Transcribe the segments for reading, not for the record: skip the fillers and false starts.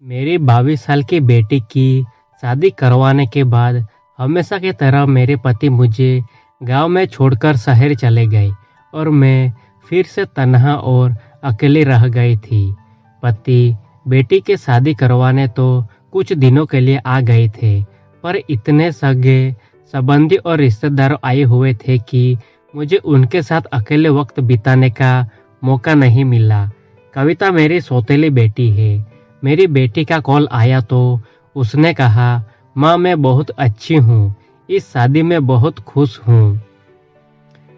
मेरी 22 साल की बेटी की शादी करवाने के बाद हमेशा की तरह मेरे पति मुझे गांव में छोड़कर शहर चले गए और मैं फिर से तन्हा और अकेली रह गई थी। पति बेटी की शादी करवाने तो कुछ दिनों के लिए आ गए थे, पर इतने सगे संबंधी और रिश्तेदार आए हुए थे कि मुझे उनके साथ अकेले वक्त बिताने का मौका नहीं मिला। कविता मेरी सौतेली बेटी है। मेरी बेटी का कॉल आया तो उसने कहा, माँ मैं बहुत अच्छी हूँ, इस शादी में बहुत खुश हूँ।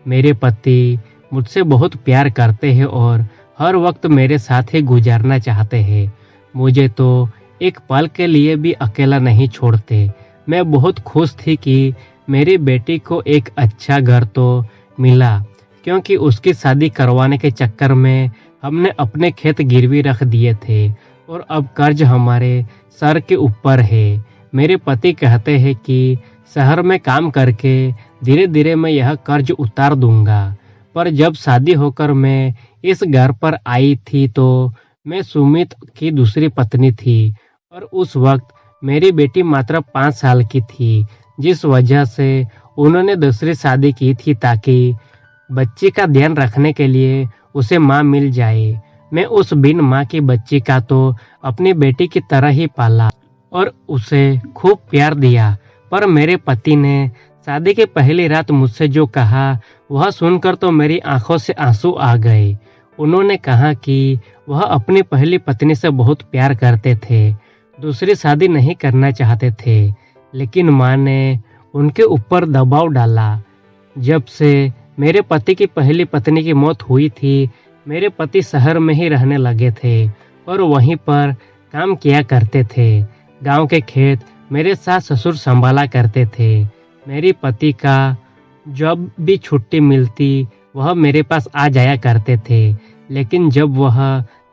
मेरे पति मुझसे बहुत प्यार करते हैं और हर वक्त मेरे साथ ही गुजारना चाहते हैं। मुझे तो एक पल के लिए भी अकेला नहीं छोड़ते। मैं बहुत खुश थी कि मेरी बेटी को एक अच्छा घर तो मिला, क्योंकि उसकी शादी करवाने के चक्कर में हमने अपने खेत गिरवी रख दिए थे और अब कर्ज हमारे सर के ऊपर है। मेरे पति कहते हैं कि शहर में काम करके धीरे धीरे मैं यह कर्ज उतार दूंगा, पर जब शादी होकर मैं इस घर पर आई थी तो मैं सुमित की दूसरी पत्नी थी और उस वक्त मेरी बेटी मात्र 5 साल की थी, जिस वजह से उन्होंने दूसरी शादी की थी ताकि बच्ची का ध्यान रखने के लिए उसे माँ मिल जाए। मैं उस बिन माँ की बच्ची का तो अपनी बेटी की तरह ही पाला और उसे खूब प्यार दिया, पर मेरे पति ने शादी की पहली रात मुझसे जो कहा वह सुनकर तो मेरी आंखों से आंसू आ गए। उन्होंने कहा कि वह अपनी पहली पत्नी से बहुत प्यार करते थे, दूसरी शादी नहीं करना चाहते थे, लेकिन माँ ने उनके ऊपर दबाव डाला। जब से मेरे पति की पहली पत्नी की मौत हुई थी, मेरे पति शहर में ही रहने लगे थे और वहीं पर काम किया करते थे। गांव के खेत मेरे सास ससुर संभाला करते थे। मेरे पति का जब भी छुट्टी मिलती वह मेरे पास आ जाया करते थे, लेकिन जब वह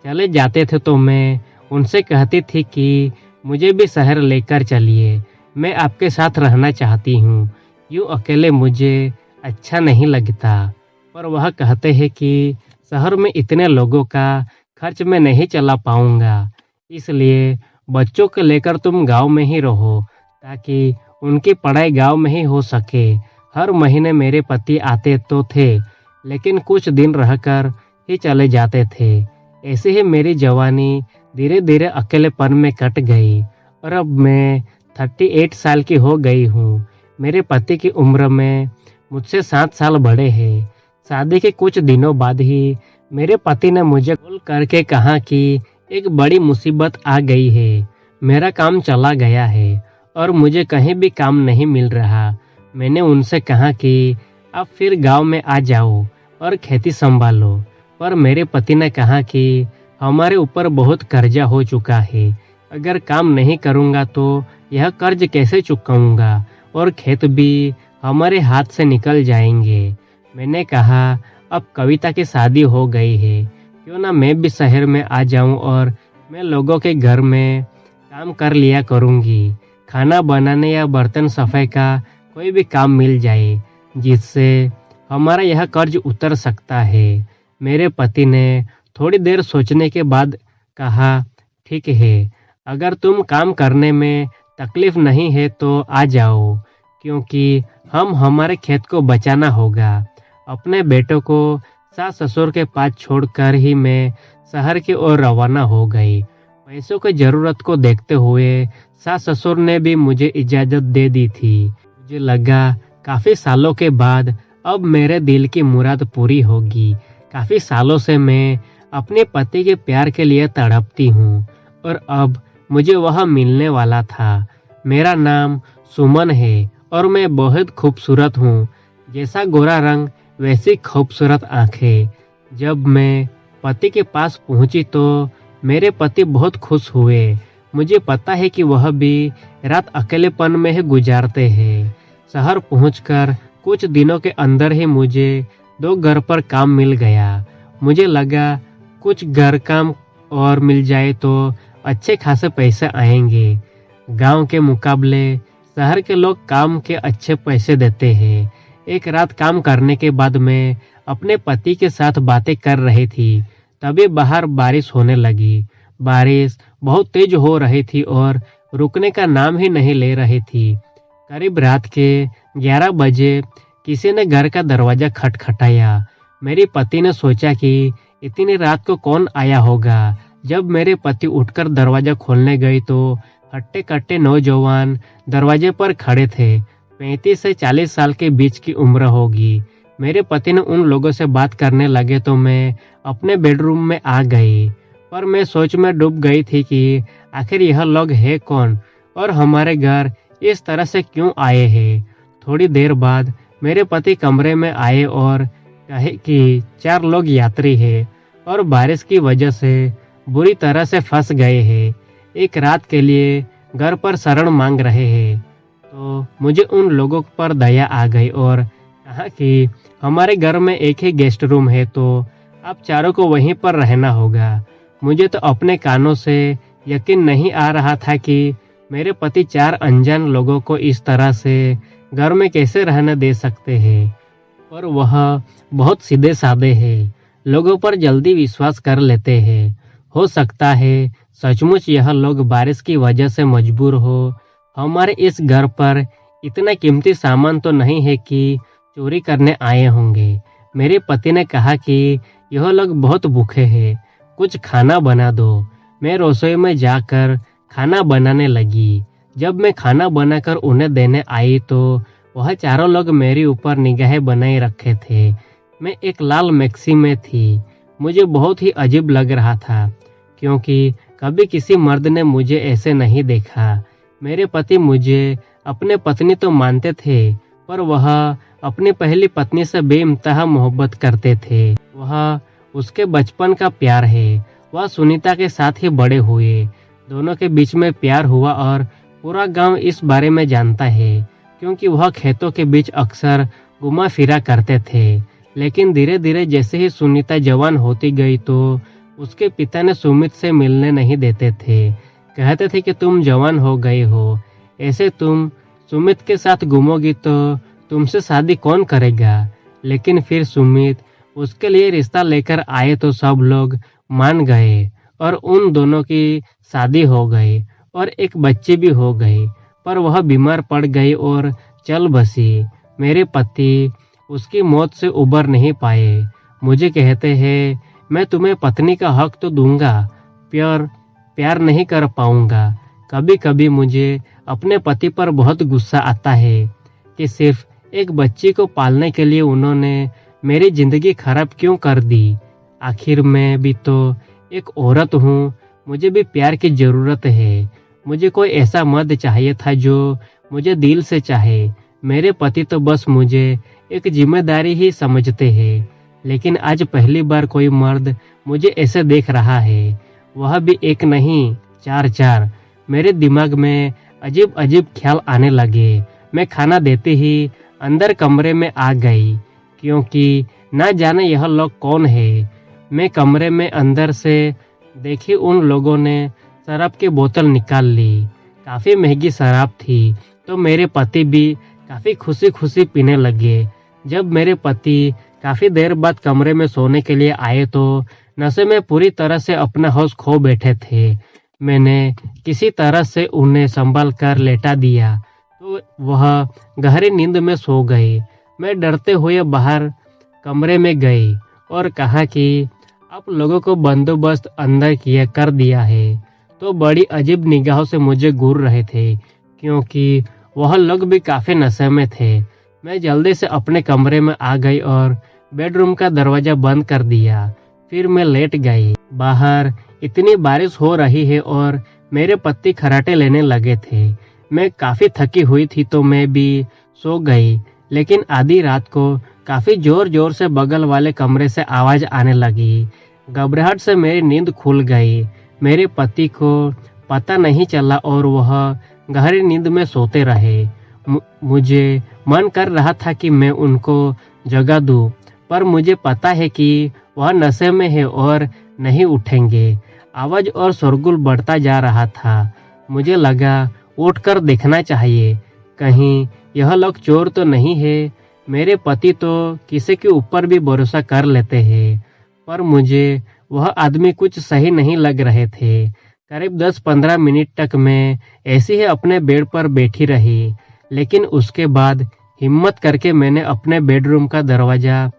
चले जाते थे तो मैं उनसे कहती थी कि मुझे भी शहर लेकर चलिए, मैं आपके साथ रहना चाहती हूँ, यूँ अकेले मुझे अच्छा नहीं लगता। पर वह कहते हैं कि शहर में इतने लोगों का खर्च मैं नहीं चला पाऊंगा, इसलिए बच्चों को लेकर तुम गांव में ही रहो ताकि उनकी पढ़ाई गांव में ही हो सके। हर महीने मेरे पति आते तो थे, लेकिन कुछ दिन रहकर ही चले जाते थे। ऐसे ही मेरी जवानी धीरे धीरे अकेलेपन में कट गई और अब मैं 38 साल की हो गई हूँ। मेरे पति की उम्र में मुझसे 7 साल बड़े हैं। शादी के कुछ दिनों बाद ही मेरे पति ने मुझे कॉल करके कहा कि एक बड़ी मुसीबत आ गई है, मेरा काम चला गया है और मुझे कहीं भी काम नहीं मिल रहा। मैंने उनसे कहा कि अब फिर गांव में आ जाओ और खेती संभालो, पर मेरे पति ने कहा कि हमारे ऊपर बहुत कर्जा हो चुका है, अगर काम नहीं करूँगा तो यह कर्ज कैसे चुकाऊँगा और खेत भी हमारे हाथ से निकल जाएंगे। मैंने कहा अब कविता की शादी हो गई है, क्यों ना मैं भी शहर में आ जाऊं और मैं लोगों के घर में काम कर लिया करूंगी, खाना बनाने या बर्तन सफाई का कोई भी काम मिल जाए जिससे हमारा यह कर्ज उतर सकता है। मेरे पति ने थोड़ी देर सोचने के बाद कहा, ठीक है, अगर तुम काम करने में तकलीफ नहीं है तो आ जाओ, क्योंकि हम हमारे खेत को बचाना होगा। अपने बेटों को सास ससुर के पास छोड़कर ही मैं शहर की ओर रवाना हो गई। पैसों की जरूरत को देखते हुए सास ससुर ने भी इजाजत दे दी थी। मुझे लगा काफी सालों के बाद अब मेरे दिल की मुराद पूरी होगी। काफी सालों से मैं अपने पति के प्यार के लिए तड़पती हूँ और अब मुझे वह मिलने वाला था। मेरा नाम सुमन है और मैं बहुत खूबसूरत हूँ, जैसा गोरा रंग वैसी खूबसूरत आंखें। जब मैं पति के पास पहुंची तो मेरे पति बहुत खुश हुए। मुझे पता है कि वह भी रात अकेलेपन में ही गुजारते हैं। शहर पहुंचकर कुछ दिनों के अंदर ही मुझे 2 घर पर काम मिल गया। मुझे लगा कुछ घर काम और मिल जाए तो अच्छे खासे पैसे आएंगे। गांव के मुकाबले शहर के लोग काम के अच्छे पैसे देते हैं। एक रात काम करने के बाद मैं अपने पति के साथ बातें कर रही थी, तभी बाहर बारिश होने लगी। बारिश बहुत तेज हो रही थी और रुकने का नाम ही नहीं ले रही थी। करीब रात के 11 बजे किसी ने घर का दरवाजा खटखटाया। मेरे पति ने सोचा कि इतनी रात को कौन आया होगा। जब मेरे पति उठकर दरवाजा खोलने गए तो हट्टे कट्टे नौजवान दरवाजे पर खड़े थे। 35 से 40 साल के बीच की उम्र होगी। मेरे पति ने उन लोगों से बात करने लगे तो मैं अपने बेडरूम में आ गई, पर मैं सोच में डूब गई थी कि आखिर यह लोग है कौन और हमारे घर इस तरह से क्यों आए हैं। थोड़ी देर बाद मेरे पति कमरे में आए और कहे कि 4 लोग यात्री हैं और बारिश की वजह से बुरी तरह से फंस गए हैं। एक रात के लिए घर पर शरण मांग रहे हैं। तो मुझे उन लोगों पर दया आ गई और कहा कि हमारे घर में एक ही गेस्ट रूम है, तो आप चारों को वहीं पर रहना होगा। मुझे तो अपने कानों से यकीन नहीं आ रहा था कि मेरे पति 4 अनजान लोगों को इस तरह से घर में कैसे रहने दे सकते हैं। पर वह बहुत सीधे साधे हैं, लोगों पर जल्दी विश्वास कर लेते हैं। हो सकता है सचमुच यह लोग बारिश की वजह से मजबूर हो। हमारे इस घर पर इतना कीमती सामान तो नहीं है कि चोरी करने आए होंगे। मेरे पति ने कहा कि यह लोग बहुत भूखे हैं, कुछ खाना बना दो। मैं रसोई में जाकर खाना बनाने लगी। जब मैं खाना बनाकर उन्हें देने आई तो वह चारों लोग मेरे ऊपर निगाहें बनाए रखे थे। मैं एक लाल मैक्सी में थी। मुझे बहुत ही अजीब लग रहा था, क्योंकि कभी किसी मर्द ने मुझे ऐसे नहीं देखा। मेरे पति मुझे अपने पत्नी तो मानते थे, पर वह अपनी पहली पत्नी से बेइंतहा मोहब्बत करते थे। वह उसके बचपन का प्यार है। वह सुनीता के साथ ही बड़े हुए। दोनों के बीच में प्यार हुआ और पूरा गांव इस बारे में जानता है, क्योंकि वह खेतों के बीच अक्सर घुमा फिरा करते थे। लेकिन धीरे धीरे जैसे ही सुनीता जवान होती गई तो उसके पिता ने सुमित से मिलने नहीं देते थे। कहते थे कि तुम जवान हो गए हो, ऐसे तुम सुमित के साथ घूमोगी तो तुमसे शादी कौन करेगा। लेकिन फिर सुमित उसके लिए रिश्ता लेकर आए तो सब लोग मान गए और उन दोनों की शादी हो गई और एक बच्ची भी हो गई। पर वह बीमार पड़ गई और चल बसी। मेरे पति उसकी मौत से उबर नहीं पाए। मुझे कहते हैं मैं तुम्हें पत्नी का हक तो दूंगा, प्यार नहीं कर पाऊंगा। कभी कभी मुझे अपने पति पर बहुत गुस्सा आता है कि सिर्फ एक बच्ची को पालने के लिए उन्होंने मेरी जिंदगी खराब क्यों कर दी। आखिर मैं भी तो एक औरत हूँ, मुझे भी प्यार की ज़रूरत है। मुझे कोई ऐसा मर्द चाहिए था जो मुझे दिल से चाहे। मेरे पति तो बस मुझे एक जिम्मेदारी ही समझते हैं। लेकिन आज पहली बार कोई मर्द मुझे ऐसे देख रहा है, वह भी एक नहीं 4-4। मेरे दिमाग में अजीब अजीब ख्याल आने लगे। मैं खाना देते ही अंदर कमरे में आ गई, क्योंकि ना जाने यह लोग कौन है। मैं कमरे में अंदर से देखी उन लोगों ने शराब की बोतल निकाल ली। काफ़ी महंगी शराब थी, तो मेरे पति भी काफ़ी खुशी खुशी पीने लगे। जब मेरे पति काफ़ी देर बाद कमरे में सोने के लिए आए तो नशे में पूरी तरह से अपना होश खो बैठे थे। मैंने किसी तरह से उन्हें संभाल कर लेटा दिया तो वह गहरी नींद में सो गए। मैं डरते हुए बाहर कमरे में गई और कहा कि आप लोगों को बंदोबस्त अंदर किया कर दिया है। तो बड़ी अजीब निगाहों से मुझे घूर रहे थे, क्योंकि वह लोग भी काफ़ी नशे में थे। मैं जल्दी से अपने कमरे में आ गई और बेडरूम का दरवाज़ा बंद कर दिया। फिर मैं लेट गई। बाहर इतनी बारिश हो रही है और मेरे पति खर्राटे लेने लगे थे। मैं काफ़ी थकी हुई थी तो मैं भी सो गई। लेकिन आधी रात को काफ़ी ज़ोर ज़ोर से बगल वाले कमरे से आवाज़ आने लगी। घबराहट से मेरी नींद खुल गई। मेरे पति को पता नहीं चला और वह गहरी नींद में सोते रहे। मुझे मन कर रहा था कि मैं उनको जगा दूं, पर मुझे पता है कि वह नशे में है और नहीं उठेंगे। आवाज़ और शोरगुल बढ़ता जा रहा था। मुझे लगा उठकर देखना चाहिए, कहीं यह लोग चोर तो नहीं है। मेरे पति तो किसी के ऊपर भी भरोसा कर लेते हैं, पर मुझे वह आदमी कुछ सही नहीं लग रहे थे। करीब 10-15 मिनट तक मैं ऐसे ही अपने बेड पर बैठी रही, लेकिन उसके बाद हिम्मत करके मैंने अपने बेडरूम का दरवाज़ा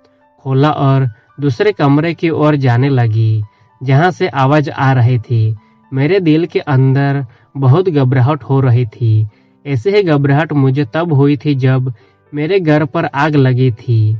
खोला और दूसरे कमरे की ओर जाने लगी, जहाँ से आवाज़ आ रही थी। मेरे दिल के अंदर बहुत घबराहट हो रही थी। ऐसे ही घबराहट मुझे तब हुई थी जब मेरे घर पर आग लगी थी।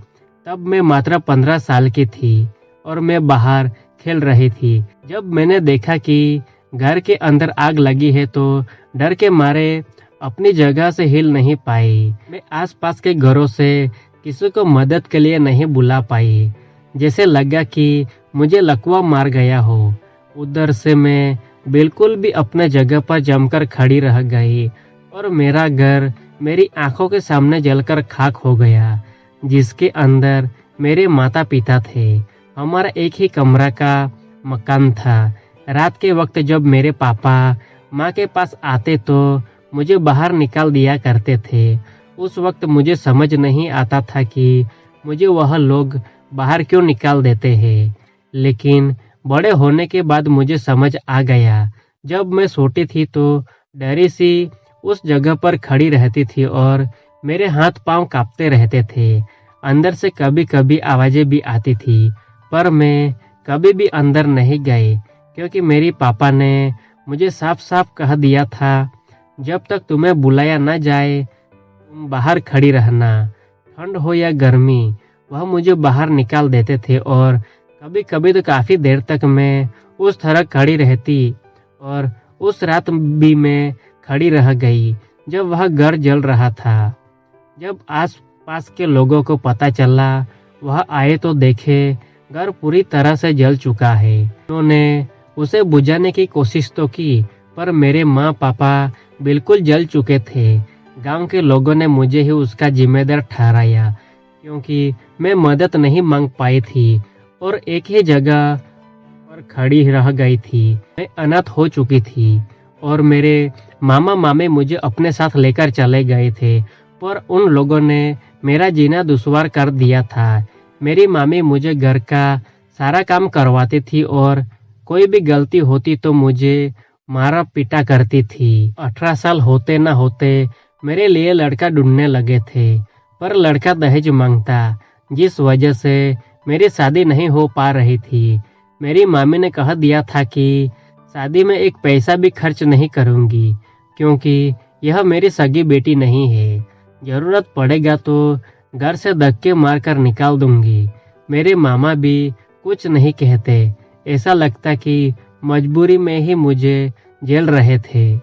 तब मैं मात्र 15 साल की थी और मैं बाहर खेल रही थी। जब मैंने देखा कि घर के अंदर आग लगी है तो डर के मारे अपनी जगह से हिल नहीं पाई। मैं आसपास के घरों से किसी को मदद के लिए नहीं बुला पाई। जैसे लगा कि मुझे लकवा मार गया हो। उधर से मैं बिल्कुल भी अपने जगह पर जमकर खड़ी रह गई और मेरा घर मेरी आंखों के सामने जलकर खाक हो गया, जिसके अंदर मेरे माता पिता थे। हमारा एक ही कमरा का मकान था। रात के वक्त जब मेरे पापा माँ के पास आते तो मुझे बाहर निकाल दिया करते थे। उस वक्त मुझे समझ नहीं आता था कि मुझे वह लोग बाहर क्यों निकाल देते हैं, लेकिन बड़े होने के बाद मुझे समझ आ गया। जब मैं सोती थी तो डरी सी उस जगह पर खड़ी रहती थी और मेरे हाथ पांव कांपते रहते थे। अंदर से कभी कभी आवाज़ें भी आती थी, पर मैं कभी भी अंदर नहीं गई, क्योंकि मेरी पापा ने मुझे साफ साफ कह दिया था, जब तक तुम्हें बुलाया न जाए तुम बाहर खड़ी रहना। ठंड हो या गर्मी, वह मुझे बाहर निकाल देते थे और कभी कभी तो काफ़ी देर तक मैं उस तरह खड़ी रहती। और उस रात भी मैं खड़ी रह गई जब वह घर जल रहा था। जब आस पास के लोगों को पता चला, वह आए तो देखे घर पूरी तरह से जल चुका है। उन्होंने उसे बुझाने की कोशिश तो की, पर मेरे माँ पापा बिल्कुल जल चुके थे। गांव के लोगों ने मुझे ही उसका जिम्मेदार ठहराया, क्योंकि मैं मदद नहीं मांग पाई थी और एक ही जगह पर खड़ी रह गई थी। मैं अनाथ हो चुकी थी और मेरे मामा मामी मुझे अपने साथ लेकर चले गए थे, पर उन लोगों ने मेरा जीना दुश्वार कर दिया था। मेरी मामी मुझे घर का सारा काम करवाती थी और कोई भी गलती होती तो मुझे मारा पीटा करती थी। 18 साल होते न होते मेरे लिए लड़का ढूंढने लगे थे, पर लड़का दहेज मांगता, जिस वजह से मेरी शादी नहीं हो पा रही थी। मेरी मामी ने कह दिया था कि शादी में एक पैसा भी खर्च नहीं करूंगी, क्योंकि यह मेरी सगी बेटी नहीं है। जरूरत पड़ेगा तो घर से धक्के मारकर निकाल दूंगी। मेरे मामा भी कुछ नहीं कहते। ऐसा लगता कि मजबूरी में ही मुझे झेल रहे थे।